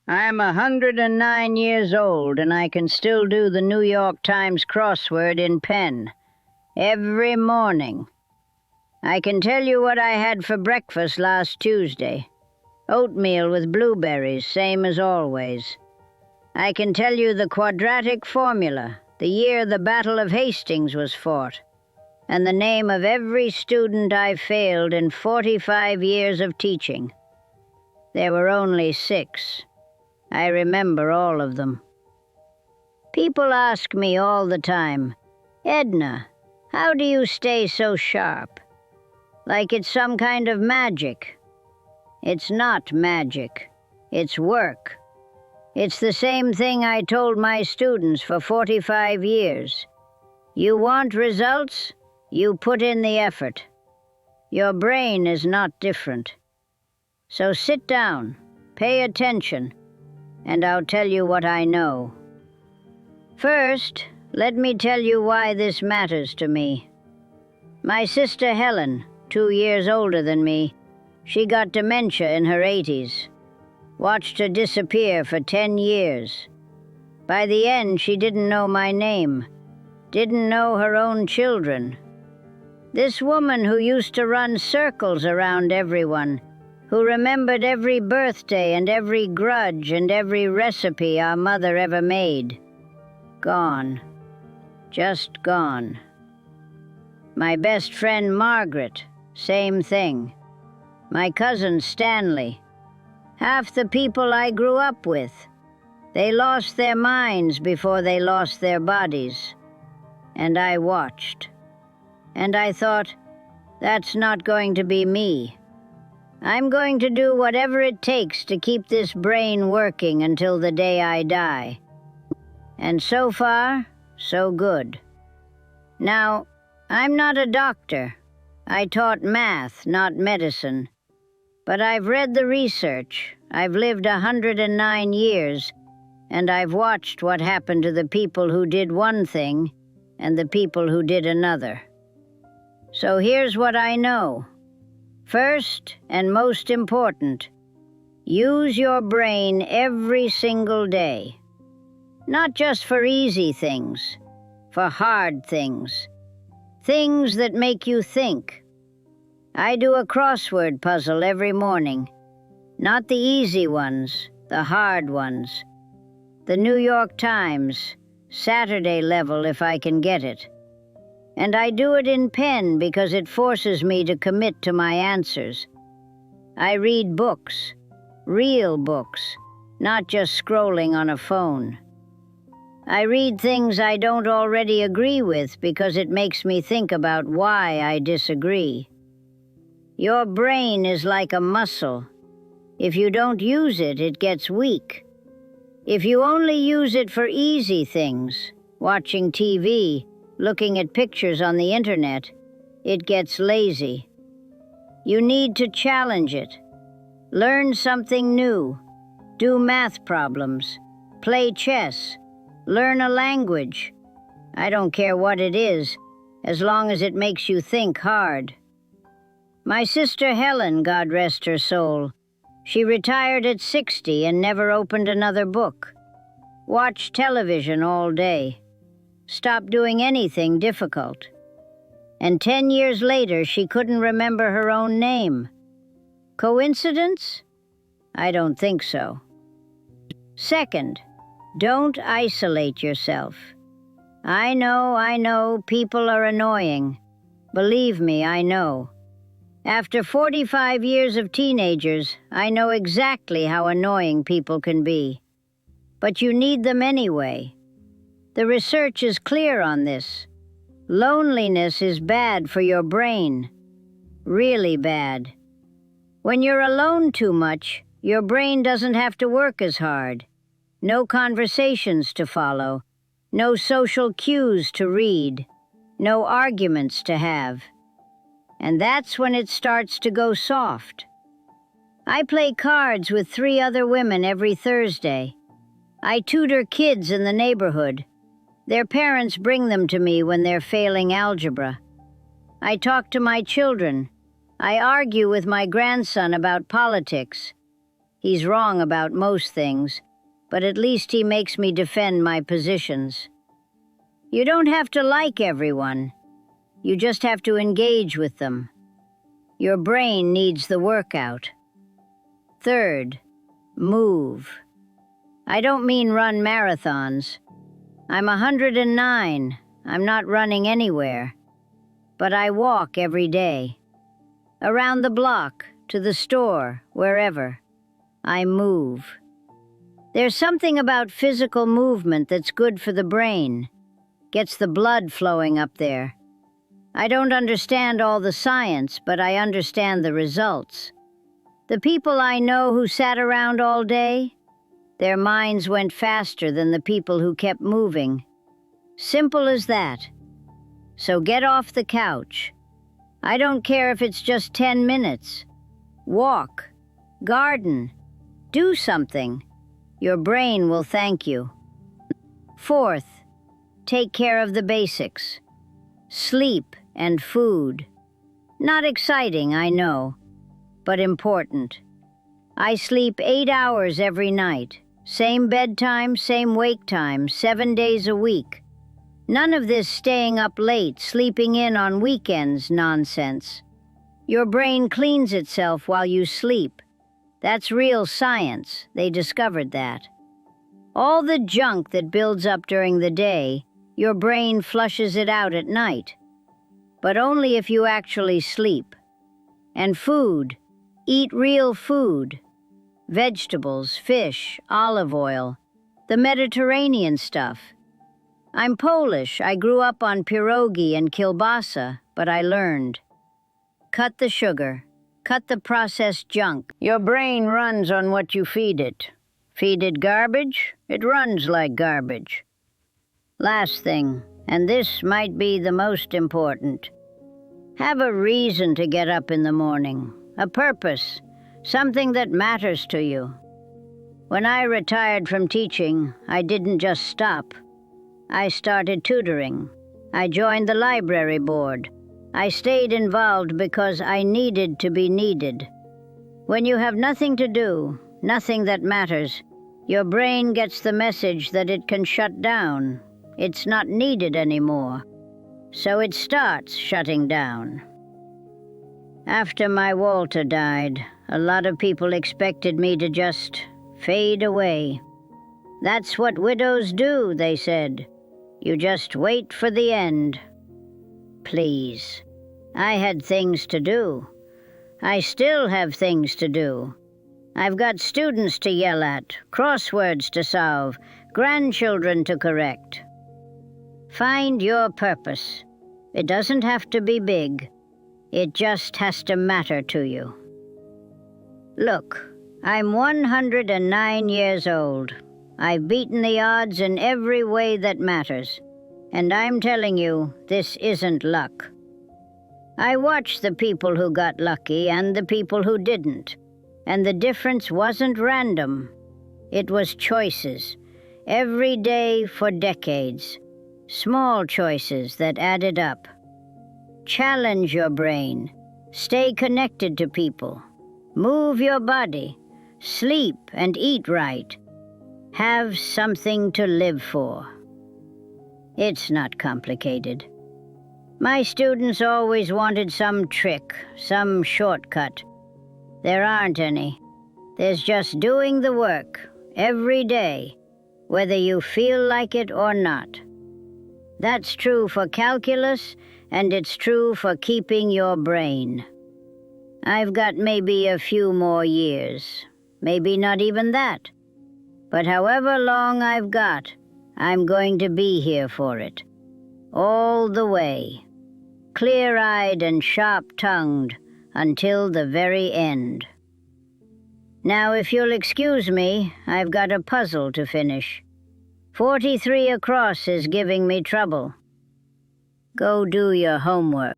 I'm 109 years old, and I can still do the New York Times crossword in pen. Every morning. I can tell you what I had for breakfast last Tuesday. Oatmeal with blueberries, same as always. I can tell you the quadratic formula, the year the Battle of Hastings was fought, and the name of every student I failed in 45 years of teaching. There were only 6. I remember all of them. People ask me all the time, "Edna, how do you stay so sharp?" Like it's some kind of magic. It's not magic. It's work. It's the same thing I told my students for 45 years. You want results? You put in the effort. Your brain is not different. So sit down, pay attention, and I'll tell you what I know. First, let me tell you why this matters to me. My sister Helen, 2 years older than me, she got dementia in her 80s. Watched her disappear for 10 years. By the end, she didn't know my name, didn't know her own children. This woman who used to run circles around everyone, who remembered every birthday and every grudge and every recipe our mother ever made. Gone. Just gone. My best friend Margaret, same thing. My cousin Stanley. Half the people I grew up with. They lost their minds before they lost their bodies. And I watched. And I thought, that's not going to be me. I'm going to do whatever it takes to keep this brain working until the day I die. And so far, so good. Now, I'm not a doctor. I taught math, not medicine. But I've read the research. I've lived 109 years, and I've watched what happened to the people who did one thing and the people who did another. So here's what I know. First, and most important, use your brain every single day. Not just for easy things, for hard things. Things that make you think. I do a crossword puzzle every morning. Not the easy ones, the hard ones. The New York Times, Saturday level if I can get it. And I do it in pen because it forces me to commit to my answers. I read books, real books, not just scrolling on a phone. I read things I don't already agree with because it makes me think about why I disagree. Your brain is like a muscle. If you don't use it, it gets weak. If you only use it for easy things, watching TV, looking at pictures on the internet, it gets lazy. You need to challenge it. Learn something new. Do math problems. Play chess. Learn a language. I don't care what it is, as long as it makes you think hard. My sister Helen, God rest her soul, she retired at 60 and never opened another book. Watched television all day. Stopped doing anything difficult. And 10 years later, she couldn't remember her own name. Coincidence? I don't think so. Second, don't isolate yourself. I know, people are annoying. Believe me, I know. After 45 years of teenagers, I know exactly how annoying people can be. But you need them anyway. The research is clear on this. Loneliness is bad for your brain. Really bad. When you're alone too much, your brain doesn't have to work as hard. No conversations to follow. No social cues to read. No arguments to have. And that's when it starts to go soft. I play cards with 3 other women every Thursday. I tutor kids in the neighborhood. Their parents bring them to me when they're failing algebra. I talk to my children. I argue with my grandson about politics. He's wrong about most things, but at least he makes me defend my positions. You don't have to like everyone. You just have to engage with them. Your brain needs the workout. Third, move. I don't mean run marathons. I'm 109. I'm not running anywhere. But I walk every day. Around the block, to the store, wherever. I move. There's something about physical movement that's good for the brain. Gets the blood flowing up there. I don't understand all the science, but I understand the results. The people I know who sat around all day, their minds went faster than the people who kept moving. Simple as that. So get off the couch. I don't care if it's just 10 minutes. Walk. Garden. Do something. Your brain will thank you. Fourth, take care of the basics. Sleep and food. Not exciting, I know, but important. I sleep 8 hours every night. Same bedtime, same wake time, 7 days a week. None of this staying up late, sleeping in on weekends nonsense. Your brain cleans itself while you sleep. That's real science. They discovered that. All the junk that builds up during the day, your brain flushes it out at night. But only if you actually sleep. And food. Eat real food. Vegetables, fish, olive oil. The Mediterranean stuff. I'm Polish. I grew up on pierogi and kielbasa, but I learned. Cut the sugar. Cut the processed junk. Your brain runs on what you feed it. Feed it garbage, it runs like garbage. Last thing, and this might be the most important. Have a reason to get up in the morning. A purpose. Something that matters to you. When I retired from teaching, I didn't just stop. I started tutoring. I joined the library board. I stayed involved because I needed to be needed. When you have nothing to do, nothing that matters, your brain gets the message that it can shut down. It's not needed anymore. So it starts shutting down. After my Walter died, a lot of people expected me to just fade away. That's what widows do, they said. You just wait for the end. Please. I had things to do. I still have things to do. I've got students to yell at, crosswords to solve, grandchildren to correct. Find your purpose. It doesn't have to be big. It just has to matter to you. Look, I'm 109 years old. I've beaten the odds in every way that matters. And I'm telling you, this isn't luck. I watched the people who got lucky and the people who didn't. And the difference wasn't random. It was choices. Every day for decades. Small choices that added up. Challenge your brain. Stay connected to people. Move your body. Sleep and eat right. Have something to live for. It's not complicated. My students always wanted some trick, some shortcut. There aren't any. There's just doing the work, every day, whether you feel like it or not. That's true for calculus, and it's true for keeping your brain. I've got maybe a few more years, maybe not even that. But however long I've got, I'm going to be here for it. All the way. Clear-eyed and sharp-tongued until the very end. Now, if you'll excuse me, I've got a puzzle to finish. 43 across is giving me trouble. Go do your homework.